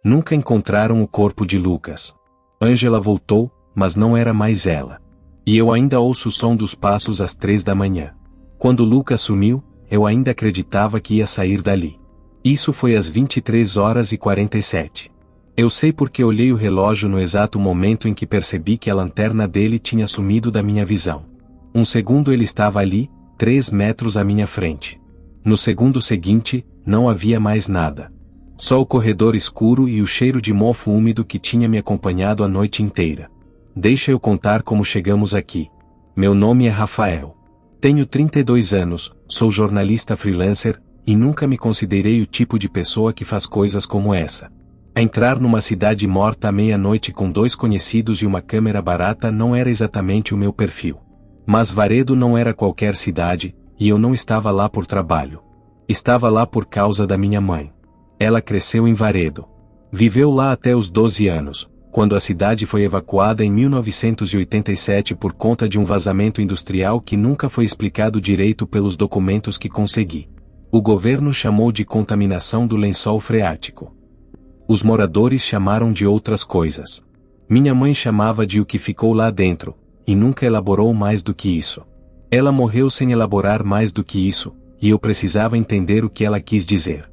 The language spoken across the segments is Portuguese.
Nunca encontraram o corpo de Lucas. Ângela voltou, mas não era mais ela. E eu ainda ouço o som dos passos às 3 da manhã. Quando Lucas sumiu, eu ainda acreditava que ia sair dali. Isso foi às 23h47. Eu sei porque olhei o relógio no exato momento em que percebi que a lanterna dele tinha sumido da minha visão. Um segundo ele estava ali, 3 metros à minha frente. No segundo seguinte, não havia mais nada. Só o corredor escuro e o cheiro de mofo úmido que tinha me acompanhado a noite inteira. Deixa eu contar como chegamos aqui. Meu nome é Rafael. Tenho 32 anos, sou jornalista freelancer, e nunca me considerei o tipo de pessoa que faz coisas como essa. Entrar numa cidade morta à meia-noite com 2 conhecidos e uma câmera barata não era exatamente o meu perfil. Mas Varedo não era qualquer cidade, e eu não estava lá por trabalho. Estava lá por causa da minha mãe. Ela cresceu em Varedo. Viveu lá até os 12 anos, quando a cidade foi evacuada em 1987 por conta de um vazamento industrial que nunca foi explicado direito pelos documentos que consegui. O governo chamou de contaminação do lençol freático. Os moradores chamaram de outras coisas. Minha mãe chamava de o que ficou lá dentro, e nunca elaborou mais do que isso. Ela morreu sem elaborar mais do que isso, e eu precisava entender o que ela quis dizer.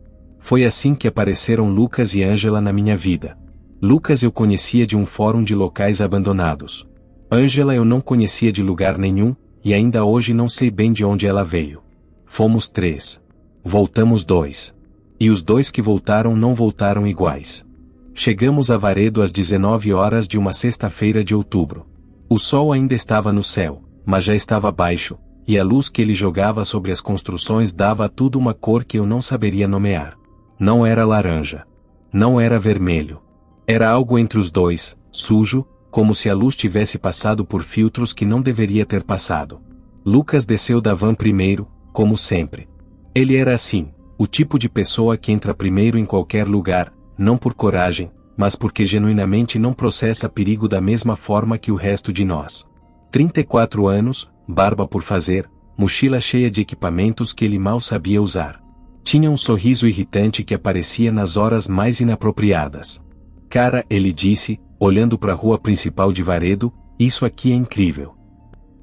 Foi assim que apareceram Lucas e Ângela na minha vida. Lucas eu conhecia de um fórum de locais abandonados. Ângela eu não conhecia de lugar nenhum, e ainda hoje não sei bem de onde ela veio. Fomos 3. Voltamos 2. E os 2 que voltaram não voltaram iguais. Chegamos a Varedo às 19 horas de uma sexta-feira de outubro. O sol ainda estava no céu, mas já estava baixo, e a luz que ele jogava sobre as construções dava a tudo uma cor que eu não saberia nomear. Não era laranja. Não era vermelho. Era algo entre os dois, sujo, como se a luz tivesse passado por filtros que não deveria ter passado. Lucas desceu da van primeiro, como sempre. Ele era assim, o tipo de pessoa que entra primeiro em qualquer lugar, não por coragem, mas porque genuinamente não processa perigo da mesma forma que o resto de nós. 34 anos, barba por fazer, mochila cheia de equipamentos que ele mal sabia usar. Tinha um sorriso irritante que aparecia nas horas mais inapropriadas. Cara, ele disse, olhando para a rua principal de Varedo, isso aqui é incrível.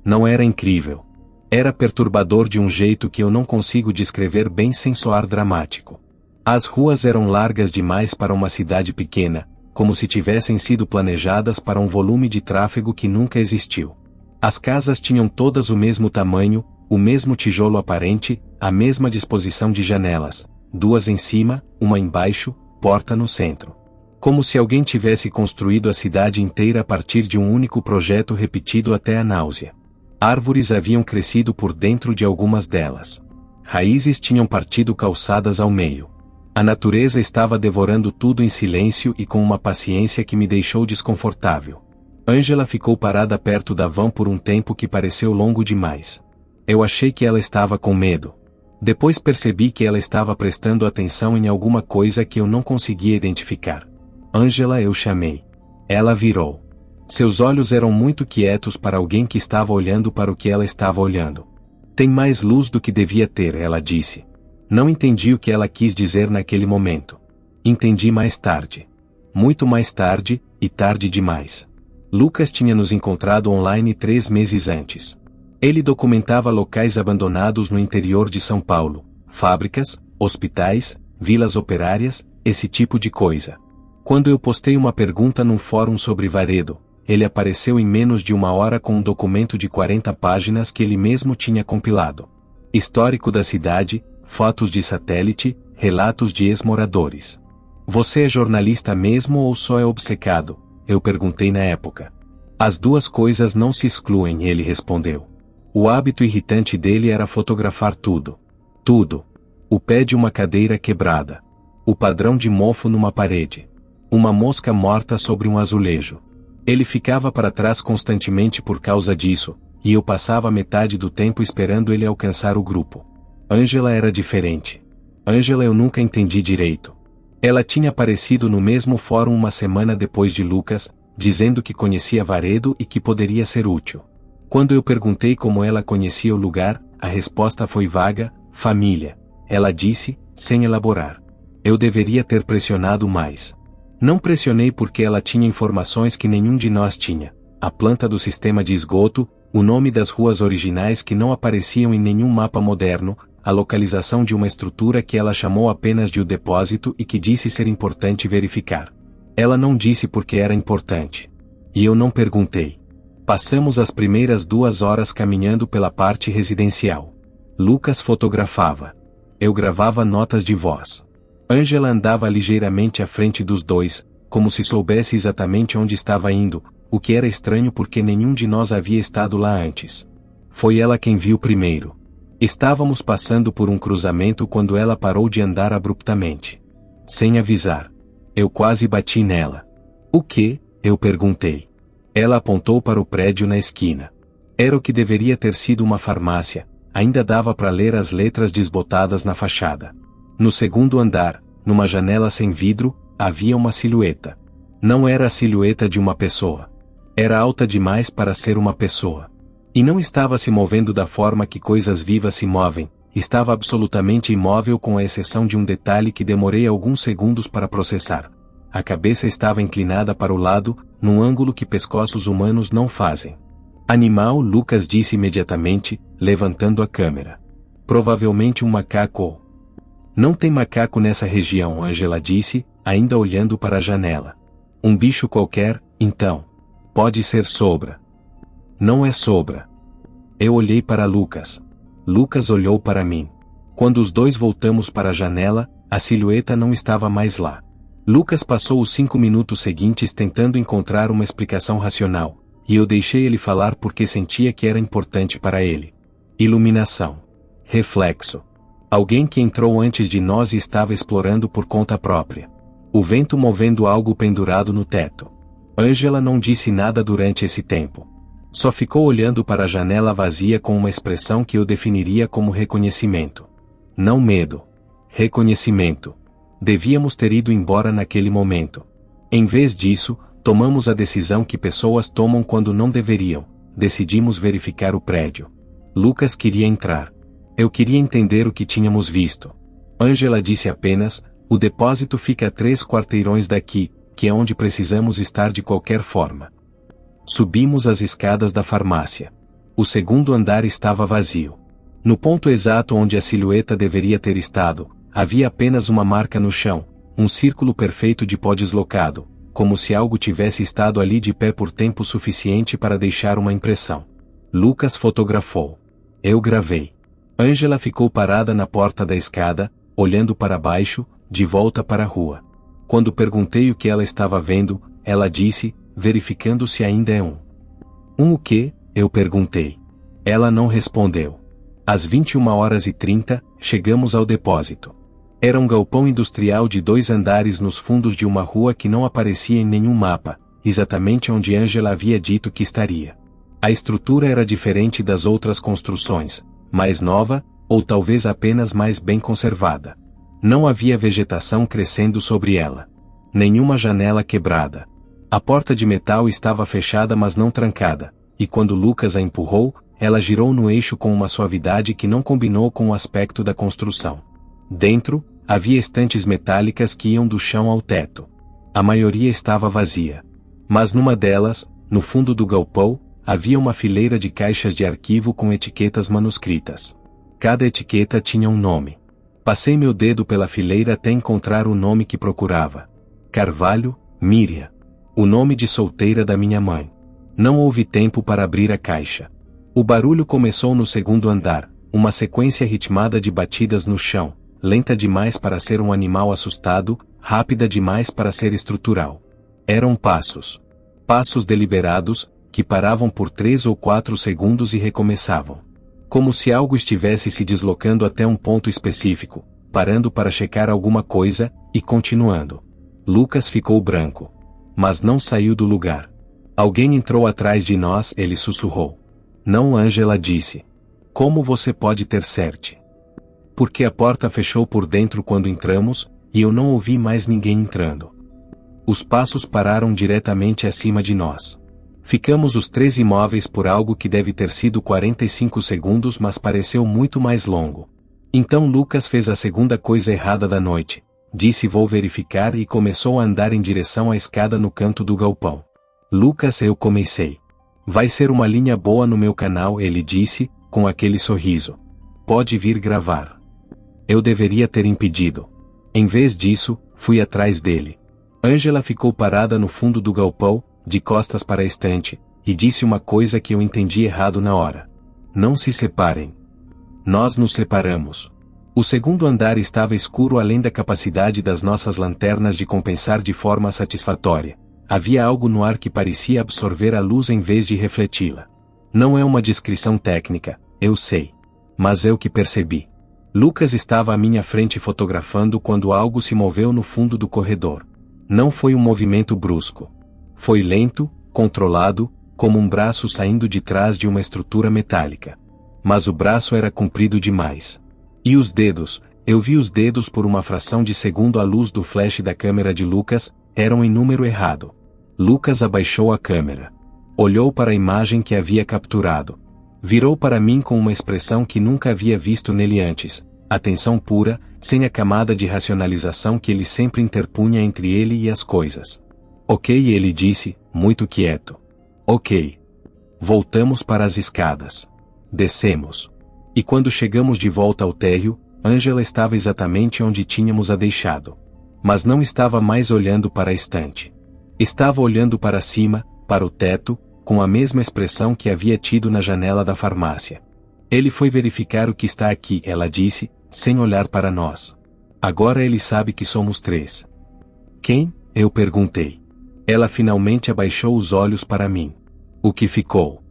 Não era incrível. Era perturbador de um jeito que eu não consigo descrever bem sem soar dramático. As ruas eram largas demais para uma cidade pequena, como se tivessem sido planejadas para um volume de tráfego que nunca existiu. As casas tinham todas o mesmo tamanho, o mesmo tijolo aparente, a mesma disposição de janelas, 2 em cima, uma embaixo, porta no centro. Como se alguém tivesse construído a cidade inteira a partir de um único projeto repetido até a náusea. Árvores haviam crescido por dentro de algumas delas. Raízes tinham partido calçadas ao meio. A natureza estava devorando tudo em silêncio e com uma paciência que me deixou desconfortável. Ângela ficou parada perto da van por um tempo que pareceu longo demais. Eu achei que ela estava com medo. Depois percebi que ela estava prestando atenção em alguma coisa que eu não conseguia identificar. Ângela, eu chamei. Ela virou. Seus olhos eram muito quietos para alguém que estava olhando para o que ela estava olhando. Tem mais luz do que devia ter, ela disse. Não entendi o que ela quis dizer naquele momento. Entendi mais tarde. Muito mais tarde, e tarde demais. Lucas tinha nos encontrado online 3 meses antes. Ele documentava locais abandonados no interior de São Paulo, fábricas, hospitais, vilas operárias, esse tipo de coisa. Quando eu postei uma pergunta num fórum sobre Varedo, ele apareceu em menos de 1 hora com um documento de 40 páginas que ele mesmo tinha compilado. Histórico da cidade, fotos de satélite, relatos de ex-moradores. Você é jornalista mesmo ou só é obcecado? Eu perguntei na época. As duas coisas não se excluem, ele respondeu. O hábito irritante dele era fotografar tudo. Tudo. O pé de uma cadeira quebrada. O padrão de mofo numa parede. Uma mosca morta sobre um azulejo. Ele ficava para trás constantemente por causa disso, e eu passava metade do tempo esperando ele alcançar o grupo. Ângela era diferente. Ângela eu nunca entendi direito. Ela tinha aparecido no mesmo fórum uma semana depois de Lucas, dizendo que conhecia Varedo e que poderia ser útil. Quando eu perguntei como ela conhecia o lugar, a resposta foi vaga, família. Ela disse, sem elaborar. Eu deveria ter pressionado mais. Não pressionei porque ela tinha informações que nenhum de nós tinha. A planta do sistema de esgoto, o nome das ruas originais que não apareciam em nenhum mapa moderno, a localização de uma estrutura que ela chamou apenas de o depósito e que disse ser importante verificar. Ela não disse porque era importante. E eu não perguntei. Passamos as primeiras 2 horas caminhando pela parte residencial. Lucas fotografava. Eu gravava notas de voz. Ângela andava ligeiramente à frente dos dois, como se soubesse exatamente onde estava indo, o que era estranho porque nenhum de nós havia estado lá antes. Foi ela quem viu primeiro. Estávamos passando por um cruzamento quando ela parou de andar abruptamente. Sem avisar. Eu quase bati nela. O quê? Eu perguntei. Ela apontou para o prédio na esquina. Era o que deveria ter sido uma farmácia, ainda dava para ler as letras desbotadas na fachada. No 2º andar, numa janela sem vidro, havia uma silhueta. Não era a silhueta de uma pessoa. Era alta demais para ser uma pessoa. E não estava se movendo da forma que coisas vivas se movem, estava absolutamente imóvel com a exceção de um detalhe que demorei alguns segundos para processar. A cabeça estava inclinada para o lado, num ângulo que pescoços humanos não fazem. Animal, Lucas disse imediatamente, levantando a câmera. Provavelmente um macaco. Não tem macaco nessa região, Ângela disse, ainda olhando para a janela. Um bicho qualquer, então. Pode ser sobra. Não é sobra. Eu olhei para Lucas. Lucas olhou para mim. Quando os dois voltamos para a janela, a silhueta não estava mais lá. Lucas passou os 5 minutos seguintes tentando encontrar uma explicação racional, e eu deixei ele falar porque sentia que era importante para ele. Iluminação. Reflexo. Alguém que entrou antes de nós e estava explorando por conta própria. O vento movendo algo pendurado no teto. Ângela não disse nada durante esse tempo. Só ficou olhando para a janela vazia com uma expressão que eu definiria como reconhecimento. Não medo. Reconhecimento. Devíamos ter ido embora naquele momento. Em vez disso, tomamos a decisão que pessoas tomam quando não deveriam. Decidimos verificar o prédio. Lucas queria entrar. Eu queria entender o que tínhamos visto. Ângela disse apenas, o depósito fica a 3 quarteirões daqui, que é onde precisamos estar de qualquer forma. Subimos as escadas da farmácia. O 2º andar estava vazio. No ponto exato onde a silhueta deveria ter estado, havia apenas uma marca no chão, um círculo perfeito de pó deslocado, como se algo tivesse estado ali de pé por tempo suficiente para deixar uma impressão. Lucas fotografou. Eu gravei. Ângela ficou parada na porta da escada, olhando para baixo, de volta para a rua. Quando perguntei o que ela estava vendo, ela disse, verificando se ainda é um. O quê? Eu perguntei. Ela não respondeu. Às 21h30, chegamos ao depósito. Era um galpão industrial de 2 andares nos fundos de uma rua que não aparecia em nenhum mapa, exatamente onde Ângela havia dito que estaria. A estrutura era diferente das outras construções, mais nova, ou talvez apenas mais bem conservada. Não havia vegetação crescendo sobre ela. Nenhuma janela quebrada. A porta de metal estava fechada mas não trancada, e quando Lucas a empurrou, ela girou no eixo com uma suavidade que não combinou com o aspecto da construção. Dentro, havia estantes metálicas que iam do chão ao teto. A maioria estava vazia. Mas numa delas, no fundo do galpão, havia uma fileira de caixas de arquivo com etiquetas manuscritas. Cada etiqueta tinha um nome. Passei meu dedo pela fileira até encontrar o nome que procurava. Carvalho, Miriam. O nome de solteira da minha mãe. Não houve tempo para abrir a caixa. O barulho começou no 2º andar, uma sequência ritmada de batidas no chão, lenta demais para ser um animal assustado, rápida demais para ser estrutural. Eram passos. Passos deliberados, que paravam por 3 ou 4 segundos e recomeçavam. Como se algo estivesse se deslocando até um ponto específico, parando para checar alguma coisa, e continuando. Lucas ficou branco. Mas não saiu do lugar. Alguém entrou atrás de nós, ele sussurrou. Não, Ângela disse. Como você pode ter certeza? Porque a porta fechou por dentro quando entramos, e eu não ouvi mais ninguém entrando. Os passos pararam diretamente acima de nós. Ficamos os 3 imóveis por algo que deve ter sido 45 segundos mas pareceu muito mais longo. Então Lucas fez a segunda coisa errada da noite. disse vou verificar e começou a andar em direção à escada no canto do galpão. Lucas, eu comecei. Vai ser uma linha boa no meu canal, ele disse, com aquele sorriso. Pode vir gravar. Eu deveria ter impedido. Em vez disso, fui atrás dele. Ângela ficou parada no fundo do galpão, de costas para a estante, e disse uma coisa que eu entendi errado na hora. Não se separem. Nós nos separamos. O segundo andar estava escuro além da capacidade das nossas lanternas de compensar de forma satisfatória. Havia algo no ar que parecia absorver a luz em vez de refleti-la. Não é uma descrição técnica, eu sei. Mas é o que percebi. Lucas estava à minha frente fotografando quando algo se moveu no fundo do corredor. Não foi um movimento brusco. Foi lento, controlado, como um braço saindo de trás de uma estrutura metálica. Mas o braço era comprido demais. E os dedos, eu vi os dedos por uma fração de segundo à luz do flash da câmera de Lucas, eram em número errado. Lucas abaixou a câmera. Olhou para a imagem que havia capturado. Virou para mim com uma expressão que nunca havia visto nele antes, atenção pura, sem a camada de racionalização que ele sempre interpunha entre ele e as coisas. Ok, ele disse, muito quieto. Ok. Voltamos para as escadas. Descemos. E quando chegamos de volta ao térreo, Ângela estava exatamente onde tínhamos a deixado. Mas não estava mais olhando para a estante. Estava olhando para cima, para o teto, com a mesma expressão que havia tido na janela da farmácia. Ele foi verificar o que está aqui, ela disse, sem olhar para nós. Agora ele sabe que somos 3. Quem? Eu perguntei. Ela finalmente abaixou os olhos para mim. O que ficou?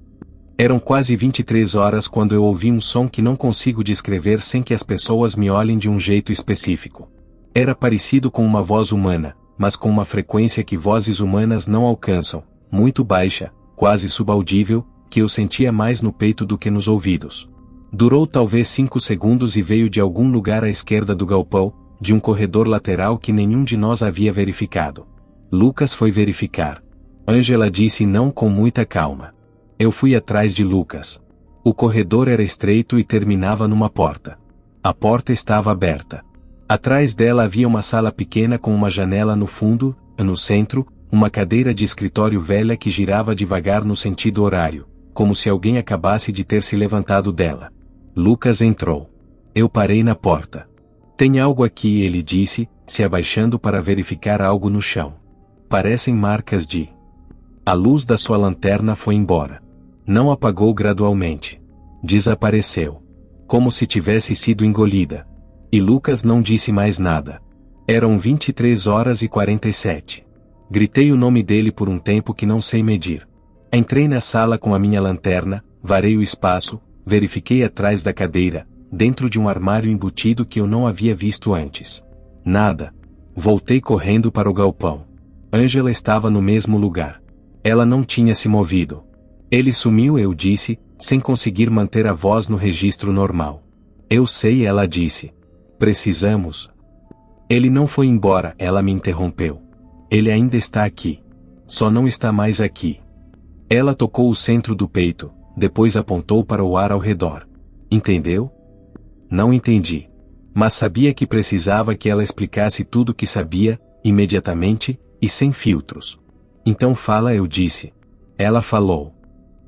Eram quase 23 horas quando eu ouvi um som que não consigo descrever sem que as pessoas me olhem de um jeito específico. Era parecido com uma voz humana, mas com uma frequência que vozes humanas não alcançam, muito baixa, quase subaudível, que eu sentia mais no peito do que nos ouvidos. Durou talvez 5 segundos e veio de algum lugar à esquerda do galpão, de um corredor lateral que nenhum de nós havia verificado. Lucas foi verificar. Ângela disse não com muita calma. Eu fui atrás de Lucas. O corredor era estreito e terminava numa porta. A porta estava aberta. Atrás dela havia uma sala pequena com uma janela no fundo, no centro, uma cadeira de escritório velha que girava devagar no sentido horário, como se alguém acabasse de ter se levantado dela. Lucas entrou. Eu parei na porta. Tem algo aqui, ele disse, se abaixando para verificar algo no chão. Parecem marcas de... A luz da sua lanterna foi embora. Não apagou gradualmente. Desapareceu. Como se tivesse sido engolida. E Lucas não disse mais nada. Eram 23 horas e 47. Gritei o nome dele por um tempo que não sei medir. Entrei na sala com a minha lanterna, varei o espaço, verifiquei atrás da cadeira, dentro de um armário embutido que eu não havia visto antes. Nada. Voltei correndo para o galpão. Ângela estava no mesmo lugar. Ela não tinha se movido. Ele sumiu, eu disse, sem conseguir manter a voz no registro normal. Eu sei, ela disse. Precisamos. Ele não foi embora, ela me interrompeu. Ele ainda está aqui. Só não está mais aqui. Ela tocou o centro do peito, depois apontou para o ar ao redor. Entendeu? Não entendi. Mas sabia que precisava que ela explicasse tudo o que sabia, imediatamente, e sem filtros. Então fala, eu disse. Ela falou.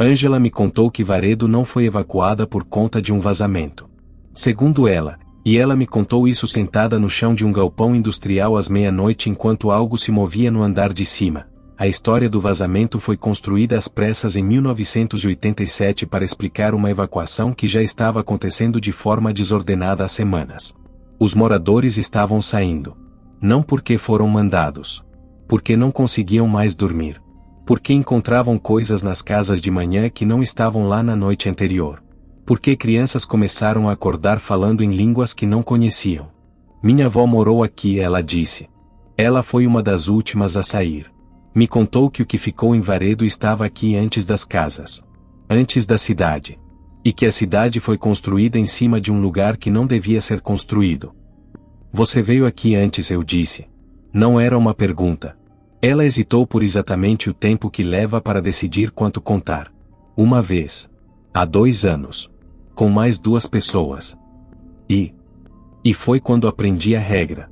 Ângela me contou que Varedo não foi evacuada por conta de um vazamento. Segundo ela, e ela me contou isso sentada no chão de um galpão industrial às meia-noite enquanto algo se movia no andar de cima. A história do vazamento foi construída às pressas em 1987 para explicar uma evacuação que já estava acontecendo de forma desordenada há semanas. Os moradores estavam saindo. Não porque foram mandados. Porque não conseguiam mais dormir. Porque encontravam coisas nas casas de manhã que não estavam lá na noite anterior. Porque crianças começaram a acordar falando em línguas que não conheciam. Minha avó morou aqui, ela disse. Ela foi uma das últimas a sair. Me contou que o que ficou em Varedo estava aqui antes das casas. Antes da cidade. E que a cidade foi construída em cima de um lugar que não devia ser construído. Você veio aqui antes, eu disse. Não era uma pergunta. Ela hesitou por exatamente o tempo que leva para decidir quanto contar. Uma vez. Há 2 anos. Com mais 2 pessoas. E foi quando aprendi a regra.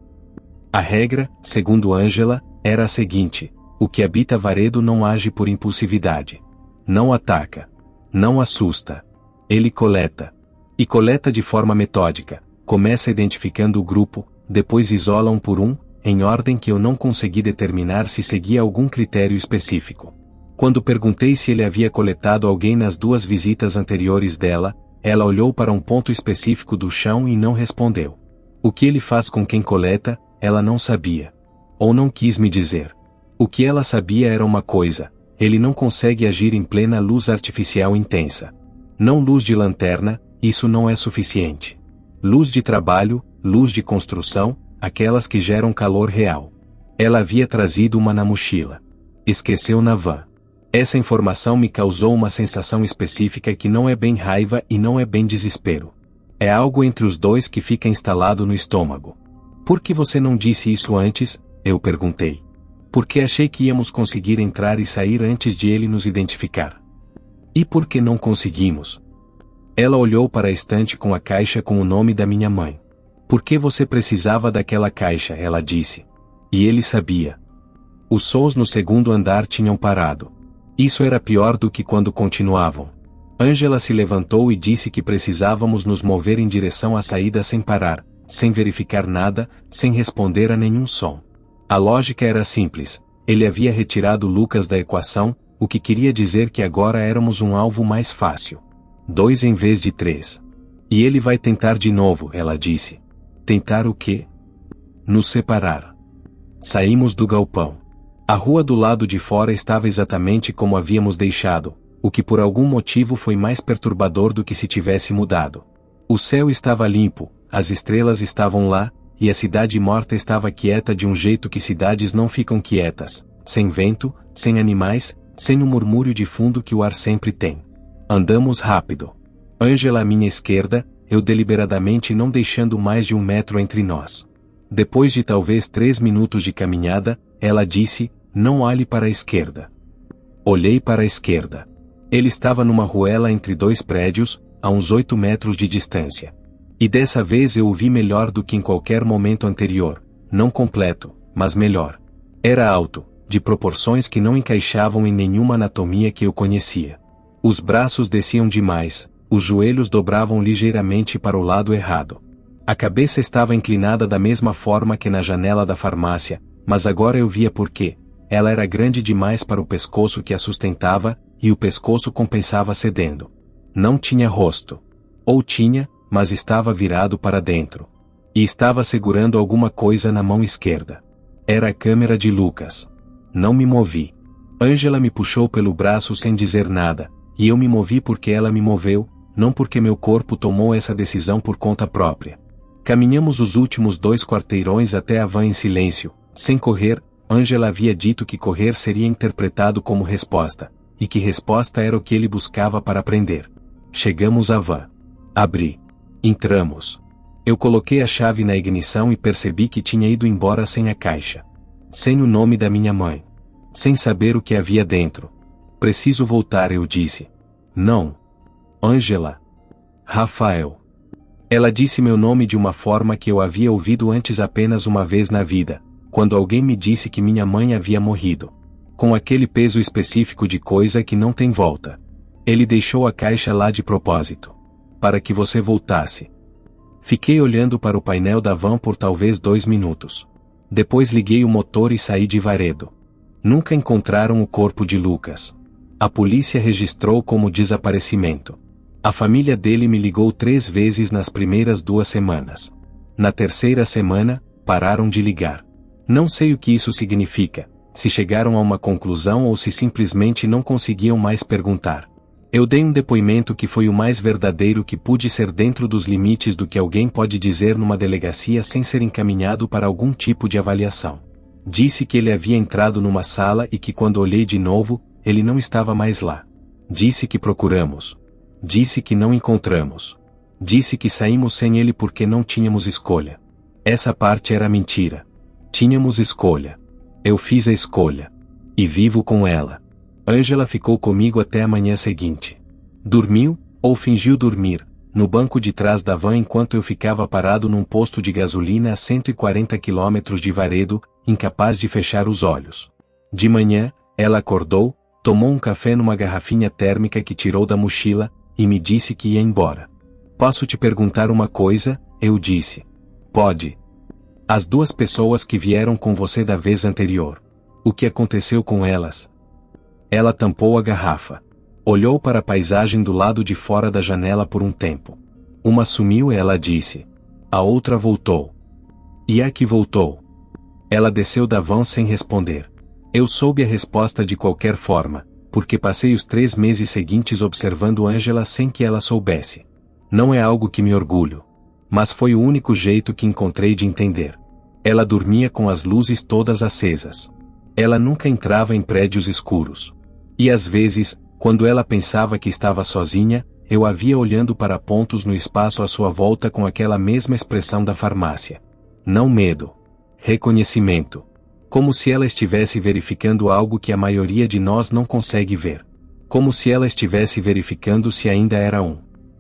A regra, segundo Ângela, era a seguinte: o que habita Varedo não age por impulsividade. Não ataca. Não assusta. Ele coleta. E coleta de forma metódica. Começa identificando o grupo, depois isola um por um, em ordem que eu não consegui determinar se seguia algum critério específico. Quando perguntei se ele havia coletado alguém nas 2 visitas anteriores dela, ela olhou para um ponto específico do chão e não respondeu. O que ele faz com quem coleta, ela não sabia. Ou não quis me dizer. O que ela sabia era uma coisa: ele não consegue agir em plena luz artificial intensa. Não luz de lanterna, isso não é suficiente. Luz de trabalho, luz de construção, aquelas que geram calor real. Ela havia trazido uma na mochila. Esqueceu na van. Essa informação me causou uma sensação específica que não é bem raiva e não é bem desespero. É algo entre os dois que fica instalado no estômago. Por que você não disse isso antes? Eu perguntei. Porque achei que íamos conseguir entrar e sair antes de ele nos identificar. E por que não conseguimos? Ela olhou para a estante com a caixa com o nome da minha mãe. Por que você precisava daquela caixa? Ela disse. E ele sabia. Os sons no 2º andar tinham parado. Isso era pior do que quando continuavam. Ângela se levantou e disse que precisávamos nos mover em direção à saída sem parar, sem verificar nada, sem responder a nenhum som. A lógica era simples: ele havia retirado Lucas da equação, o que queria dizer que agora éramos um alvo mais fácil. 2 em vez de 3. E ele vai tentar de novo, ela disse. Tentar o quê? Nos separar. Saímos do galpão. A rua do lado de fora estava exatamente como havíamos deixado, o que por algum motivo foi mais perturbador do que se tivesse mudado. O céu estava limpo, as estrelas estavam lá, e a cidade morta estava quieta de um jeito que cidades não ficam quietas, sem vento, sem animais, sem o murmúrio de fundo que o ar sempre tem. Andamos rápido. Ângela à minha esquerda, eu deliberadamente não deixando mais de 1 metro entre nós. Depois de talvez 3 minutos de caminhada, ela disse: não olhe para a esquerda. Olhei para a esquerda. Ele estava numa ruela entre 2 prédios, a uns 8 metros de distância. E dessa vez eu o vi melhor do que em qualquer momento anterior, não completo, mas melhor. Era alto, de proporções que não encaixavam em nenhuma anatomia que eu conhecia. Os braços desciam demais, os joelhos dobravam ligeiramente para o lado errado. A cabeça estava inclinada da mesma forma que na janela da farmácia, mas agora eu via por quê. Ela era grande demais para o pescoço que a sustentava, e o pescoço compensava cedendo. Não tinha rosto. Ou tinha, mas estava virado para dentro. E estava segurando alguma coisa na mão esquerda. Era a câmera de Lucas. Não me movi. Ângela me puxou pelo braço sem dizer nada, e eu me movi porque ela me moveu, não porque meu corpo tomou essa decisão por conta própria. Caminhamos os últimos 2 quarteirões até a van em silêncio, sem correr. Ângela havia dito que correr seria interpretado como resposta, e que resposta era o que ele buscava para aprender. Chegamos à van. Abri. Entramos. Eu coloquei a chave na ignição e percebi que tinha ido embora sem a caixa. Sem o nome da minha mãe. Sem saber o que havia dentro. Preciso voltar, eu disse. Não. Ângela. Rafael. Ela disse meu nome de uma forma que eu havia ouvido antes apenas uma vez na vida, quando alguém me disse que minha mãe havia morrido. Com aquele peso específico de coisa que não tem volta. Ele deixou a caixa lá de propósito. Para que você voltasse. Fiquei olhando para o painel da van por talvez 2 minutos. Depois liguei o motor e saí de Varedo. Nunca encontraram o corpo de Lucas. A polícia registrou como desaparecimento. A família dele me ligou 3 vezes nas primeiras 2 semanas. Na terceira semana, pararam de ligar. Não sei o que isso significa, se chegaram a uma conclusão ou se simplesmente não conseguiam mais perguntar. Eu dei um depoimento que foi o mais verdadeiro que pude ser dentro dos limites do que alguém pode dizer numa delegacia sem ser encaminhado para algum tipo de avaliação. Disse que ele havia entrado numa sala e que quando olhei de novo, ele não estava mais lá. Disse que procuramos. Disse que não encontramos. Disse que saímos sem ele porque não tínhamos escolha. Essa parte era mentira. Tínhamos escolha. Eu fiz a escolha. E vivo com ela. Ângela ficou comigo até a manhã seguinte. Dormiu, ou fingiu dormir, no banco de trás da van enquanto eu ficava parado num posto de gasolina a 140 quilômetros de Varedo, incapaz de fechar os olhos. De manhã, ela acordou, tomou um café numa garrafinha térmica que tirou da mochila, e me disse que ia embora. Posso te perguntar uma coisa? Eu disse. Pode. As duas pessoas que vieram com você da vez anterior. O que aconteceu com elas? Ela tampou a garrafa. Olhou para a paisagem do lado de fora da janela por um tempo. Uma sumiu e ela disse. A outra voltou. E a que voltou? Ela desceu da van sem responder. Eu soube a resposta de qualquer forma, porque passei os 3 meses seguintes observando Angela sem que ela soubesse. Não é algo que me orgulho. Mas foi o único jeito que encontrei de entender. Ela dormia com as luzes todas acesas. Ela nunca entrava em prédios escuros. E às vezes, quando ela pensava que estava sozinha, eu a via olhando para pontos no espaço à sua volta com aquela mesma expressão da farmácia. Não medo. Reconhecimento. Como se ela estivesse verificando algo que a maioria de nós não consegue ver. Como se ela estivesse verificando se ainda era um.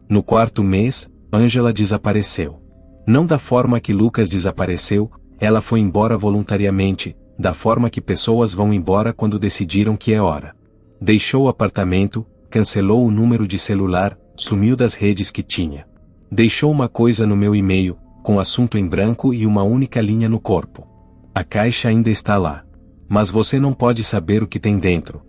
No 4º mês, Angela desapareceu. Não da forma que Lucas desapareceu, ela foi embora voluntariamente, da forma que pessoas vão embora quando decidiram que é hora. Deixou o apartamento, cancelou o número de celular, sumiu das redes que tinha. Deixou uma coisa no meu e-mail, com assunto em branco e uma única linha no corpo. A caixa ainda está lá. Mas você não pode saber o que tem dentro.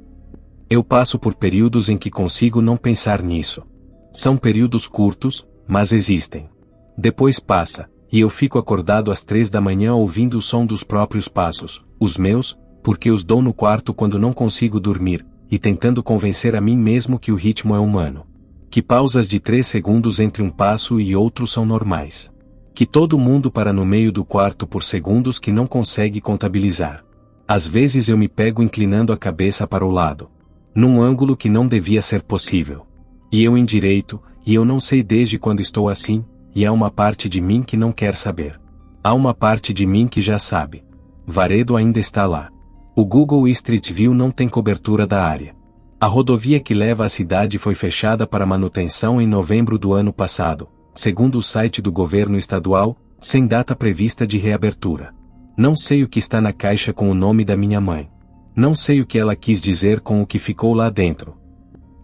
Eu passo por períodos em que consigo não pensar nisso. São períodos curtos, mas existem. Depois passa, e eu fico acordado às 3 da manhã ouvindo o som dos próprios passos, os meus, porque os dou no quarto quando não consigo dormir, e tentando convencer a mim mesmo que o ritmo é humano. Que pausas de 3 segundos entre um passo e outro são normais. Que todo mundo para no meio do quarto por segundos que não consegue contabilizar. Às vezes eu me pego inclinando a cabeça para o lado. Num ângulo que não devia ser possível. E eu endireito, e eu não sei desde quando estou assim, e há uma parte de mim que não quer saber. Há uma parte de mim que já sabe. Varedo ainda está lá. O Google Street View não tem cobertura da área. A rodovia que leva à cidade foi fechada para manutenção em novembro do ano passado, segundo o site do governo estadual, sem data prevista de reabertura. Não sei o que está na caixa com o nome da minha mãe. Não sei o que ela quis dizer com o que ficou lá dentro.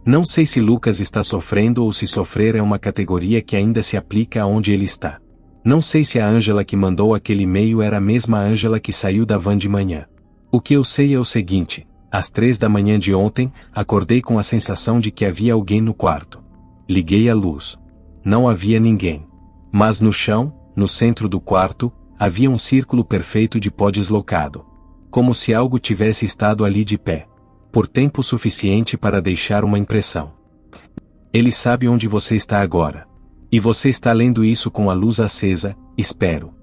Não sei se Lucas está sofrendo ou se sofrer é uma categoria que ainda se aplica aonde ele está. Não sei se a Angela que mandou aquele e-mail era a mesma Angela que saiu da van de manhã. O que eu sei é o seguinte, às 3 da manhã de ontem, acordei com a sensação de que havia alguém no quarto. Liguei a luz. Não havia ninguém. Mas no chão, no centro do quarto, havia um círculo perfeito de pó deslocado. Como se algo tivesse estado ali de pé. Por tempo suficiente para deixar uma impressão. Ele sabe onde você está agora. E você está lendo isso com a luz acesa, espero.